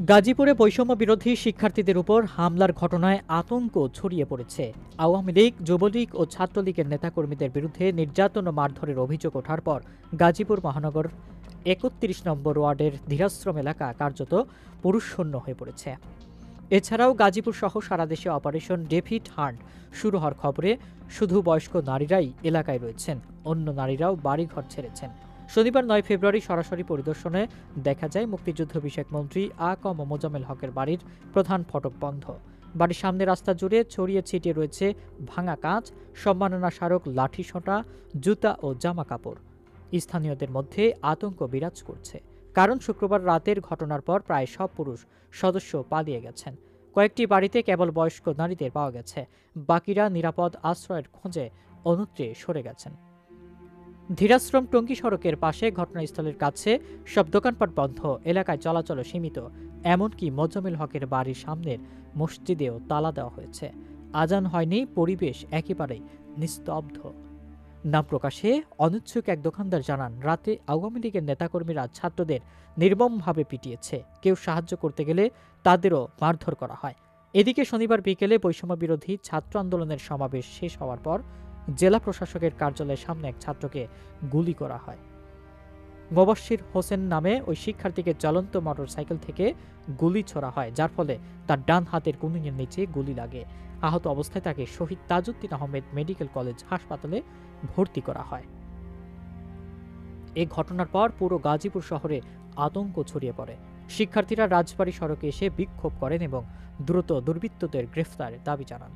গাজীপুরে বৈষম্য বিরোধী শিক্ষার্থীদের উপর হামলার ঘটনায় আতঙ্ক ছড়িয়ে পড়েছে। আওয়ামী লীগ, যুবলীগ ও ছাত্রলীগের নেতাকর্মীদের বিরুদ্ধে নির্যাতন ও মারধরের অভিযোগ ওঠার পর গাজীপুর মহানগর ৩১ নম্বর ওয়ার্ডের ধীরাশ্রম এলাকা কার্যত পুরুষশূন্য হয়ে পড়েছে। এছাড়াও গাজীপুর সহ সারা দেশে অপারেশন ডেভিড হান্ট শুরু হওয়ার খবরে শুধু বয়স্ক নারীরাই এলাকায় রয়েছেন, অন্য নারীরাও বাড়িঘর ছেড়েছেন। শনিবার ৯ ফেব্রুয়ারি সরাসরি পরিদর্শনে দেখা যায় মুক্তিযুদ্ধ বিষয়ক মন্ত্রী আ ক ম মোজাম্মেল হকের বাড়ির প্রধান ফটক বন্ধ। বাড়ির সামনে রাস্তা জুড়ে ছড়িয়ে ছিটিয়ে রয়েছে ভাঙা কাঁচ, সম্মাননা স্মারক, লাঠিসোঁটা, জুতা ও জামা কাপড়। স্থানীয়দের মধ্যে আতঙ্ক বিরাজ করছে, কারণ শুক্রবার রাতের ঘটনার পর প্রায় সব পুরুষ সদস্য পালিয়ে গেছেন। কয়েকটি বাড়িতে কেবল বয়স্ক নারীদের পাওয়া গেছে, বাকিরা নিরাপদ আশ্রয়ের খোঁজে অন্যত্রে সরে গেছেন। ধীরাশ্রম টঙ্গী সড়কের পাশে ঘটনাস্থলের কাছে সব দোকানপাট বন্ধ, এলাকায় চলাচল সীমিত। এমনকি মোজাম্মেল হকের বাড়ির সামনের মসজিদেও তালা দেওয়া হয়েছে। আজান হয়নি, পরিবেশ একেবারেই নিস্তব্ধ। নাম প্রকাশে অনিচ্ছুক এক দোকানদার জানান, রাতে আওয়ামী লীগের নেতাকর্মীরা ছাত্রদের নির্মমভাবে পিটিয়েছে। কেউ সাহায্য করতে গেলে তাদেরও মারধর করা হয়। এদিকে শনিবার বিকেলে বৈষম্য বিরোধী ছাত্র আন্দোলনের সমাবেশ শেষ হওয়ার পর জেলা প্রশাসকের কার্যালয়ের সামনে এক ছাত্রকে গুলি করা হয়। মোবাশ্বির হোসেন নামে ওই শিক্ষার্থীকে চলন্ত মোটরসাইকেল থেকে গুলি ছোড়া হয়, যার ফলে তার ডান হাতের কনুইয়ের নিচে গুলি লাগে। আহত অবস্থায় তাকে শহীদ তাজউদ্দিন আহমেদ মেডিকেল কলেজ হাসপাতালে ভর্তি করা হয়। এই ঘটনার পর পুরো গাজীপুর শহরে আতঙ্ক ছড়িয়ে পড়ে। শিক্ষার্থীরা রাজবাড়ী সড়কে এসে বিক্ষোভ করেন এবং দ্রুত দুর্বৃত্তদের গ্রেফতারের দাবি জানান।